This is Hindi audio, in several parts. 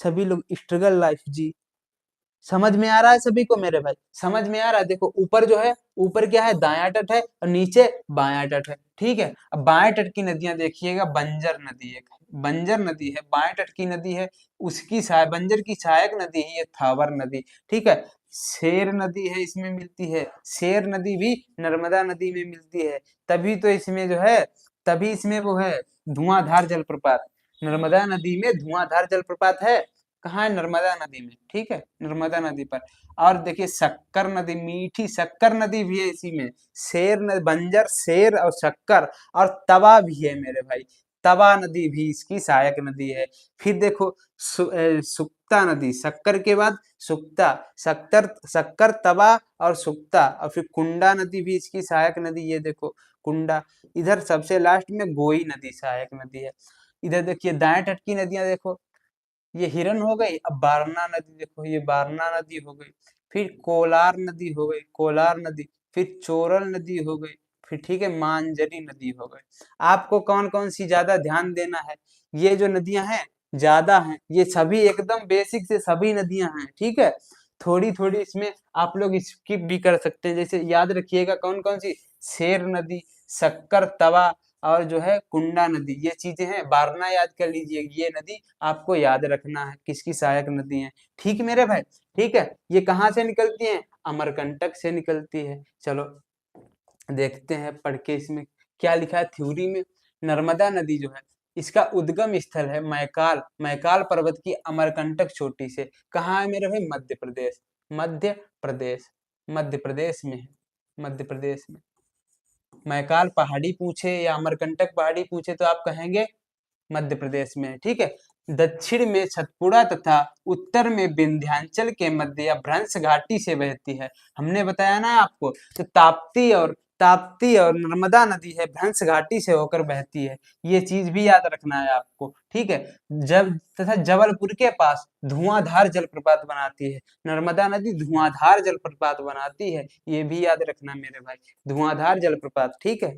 सभी लोग स्ट्रगल लाइफ जी। समझ में आ रहा है सभी को मेरे भाई? समझ में आ रहा है? देखो ऊपर जो है, ऊपर क्या है, दायां तट है और नीचे बायां तट है, ठीक है। अब बाएं तट की नदियां देखिएगा, बंजर नदी एक है, बंजर नदी है, बाएं तट की नदी है, उसकी बंजर की सहायक नदी है ये थावर नदी, ठीक है। शेर नदी है, इसमें मिलती है, शेर नदी भी नर्मदा नदी में मिलती है, तभी तो इसमें जो है, तभी इसमें वो है धुआंधार जलप्रपात, नर्मदा नदी में धुआंधार जलप्रपात है। कहाँ है? नर्मदा नदी में, ठीक है, नर्मदा नदी पर। और देखिए शक्कर नदी, मीठी शक्कर नदी भी है इसी में, बंजर, शेर और शक्कर, और तवा भी है मेरे भाई, तवा नदी भी इसकी सहायक नदी है। फिर देखो सुक्ता नदी, शक्कर के बाद सुक्ता, शक्कर तवा और सुक्ता, और फिर कुंडा नदी भी इसकी सहायक नदी, ये देखो कुंडा। इधर सबसे लास्ट में गोई नदी सहायक नदी है। इधर देखिए दाएं तट की नदियां देखो, ये हिरन हो गई, अब बारना नदी देखो, ये बारना नदी हो गई, फिर कोलार नदी हो गई, कोलार नदी, फिर चोरल नदी हो गई, फिर ठीक है मांजरी नदी हो गई। आपको कौन कौन सी ज्यादा ध्यान देना है? ये जो नदियां हैं ज्यादा हैं, ये सभी एकदम बेसिक से सभी नदियां हैं, ठीक है। थोड़ी थोड़ी इसमें आप लोग स्किप भी कर सकते हैं, जैसे याद रखिएगा कौन कौन सी, शेर नदी, शक्कर तवा, और जो है कुंडा नदी, ये चीजें हैं। बारना याद कर लीजिए, ये नदी आपको याद रखना है किसकी सहायक नदी है, ठीक मेरे भाई, ठीक है। ये कहाँ से निकलती हैं? अमरकंटक से निकलती है। चलो देखते हैं पढ़ के इसमें क्या लिखा है थ्योरी में। नर्मदा नदी जो है, इसका उद्गम स्थल है मैकाल, मैकाल पर्वत की अमरकंटक चोटी से। कहाँ है मेरे भाई? मध्य प्रदेश, मध्य प्रदेश, मध्य प्रदेश में है, मध्य प्रदेश में। मैकाल पहाड़ी पूछे या अमरकंटक पहाड़ी पूछे तो आप कहेंगे मध्य प्रदेश में, ठीक है। दक्षिण में सतपुड़ा तथा उत्तर में विंध्याचल के मध्य या भ्रंश घाटी से बहती है। हमने बताया ना आपको, तो ताप्ती और नर्मदा नदी है, भ्रंश घाटी से होकर बहती है, ये चीज भी याद रखना है आपको, ठीक है। जब तथा जबलपुर के पास धुआंधार जलप्रपात बनाती है, नर्मदा नदी धुआंधार जलप्रपात बनाती है, ये भी याद रखना मेरे भाई, धुआंधार जलप्रपात, ठीक है।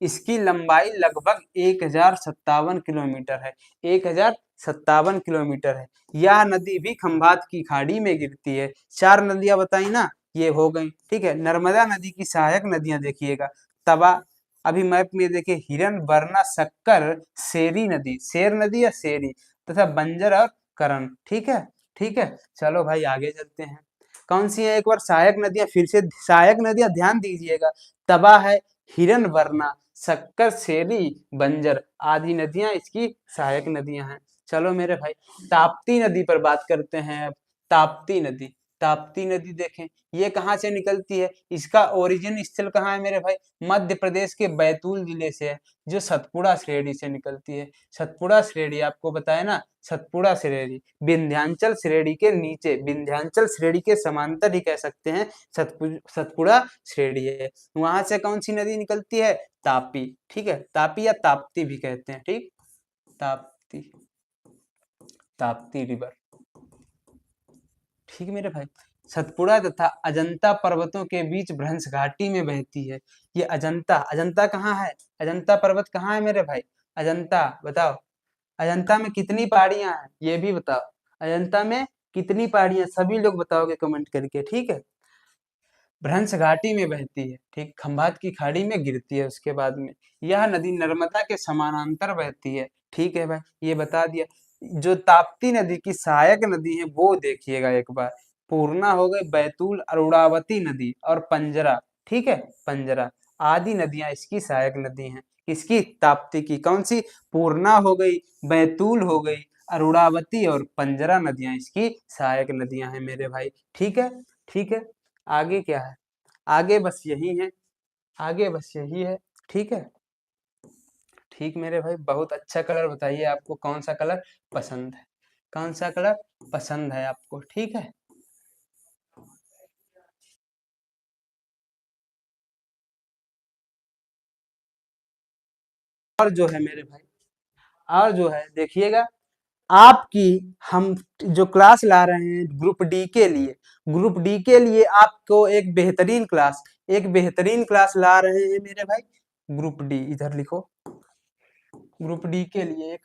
इसकी लंबाई लगभग 1057 किलोमीटर है, 1057 किलोमीटर है। यह नदी भी खंभात की खाड़ी में गिरती है। चार नदियां बताई ना, ये हो गई, ठीक है। नर्मदा नदी की सहायक नदियां देखिएगा, तवा, अभी मैप में देखिए, हिरन, वरना, शक्कर, शेरी नदी, शेर नदी या शेरी, तथा बंजर और करण, ठीक है, ठीक है। चलो भाई आगे चलते हैं। कौन सी है एक बार सहायक नदियां, फिर से सहायक नदियां ध्यान दीजिएगा, तवा है, हिरन, वरना, शक्कर, शेरी, बंजर आदि नदियां इसकी सहायक नदियां हैं। चलो मेरे भाई ताप्ती नदी पर बात करते हैं अब। ताप्ती नदी, ताप्ती नदी देखें, ये कहाँ से निकलती है? इसका ओरिजिन स्थल कहाँ है मेरे भाई? मध्य प्रदेश के बैतूल जिले से है, जो सतपुड़ा श्रेणी से निकलती है। सतपुड़ा श्रेणी आपको बताया ना, सतपुड़ा श्रेणी विंध्याचल श्रेणी के नीचे, विंध्याचल श्रेणी के समांतर ही कह सकते हैं, सतपुड़ा श्रेणी है। वहां से कौन सी नदी निकलती है? तापी, ठीक है, तापी या ताप्ती भी कहते हैं, ठीक, ताप्ती, ताप्ती रिवर, ठीक मेरे भाई। सतपुड़ा तथा अजंता पर्वतों के बीच भ्रंश घाटी में बहती है। ये अजंता, अजंता कहाँ है? अजंता पर्वत कहाँ है मेरे भाई? अजंता बताओ, अजंता में कितनी पहाड़ियां हैं ये भी बताओ, अजंता में कितनी पहाड़ियां, सभी लोग बताओगे कमेंट करके, ठीक है। भ्रंश घाटी में बहती है, ठीक, खंभात की खाड़ी में गिरती है उसके बाद में। यह नदी नर्मदा के समानांतर बहती है, ठीक है भाई, ये बता दिया। जो ताप्ती नदी की सहायक नदी है वो देखिएगा एक बार, पूर्णा हो गई, बैतूल, अरुणावती नदी और पंजरा, ठीक है, पंजरा आदि नदियां इसकी सहायक नदी हैं। किसकी? ताप्ती की। कौन सी? पूर्णा हो गई, बैतूल हो गई, अरुणावती और पंजरा नदियां इसकी सहायक नदियां हैं मेरे भाई, ठीक है, ठीक है। आगे क्या है? आगे बस यही है, आगे बस यही है, ठीक है, ठीक मेरे भाई। बहुत अच्छा कलर बताइए आपको कौन सा कलर पसंद है, कौन सा कलर पसंद है आपको, ठीक है। और जो है मेरे भाई, और जो है देखिएगा, आपकी हम जो क्लास ला रहे हैं ग्रुप डी के लिए, ग्रुप डी के लिए आपको एक बेहतरीन क्लास, एक बेहतरीन क्लास ला रहे हैं मेरे भाई, ग्रुप डी, इधर लिखो, ग्रुप डी के लिए एक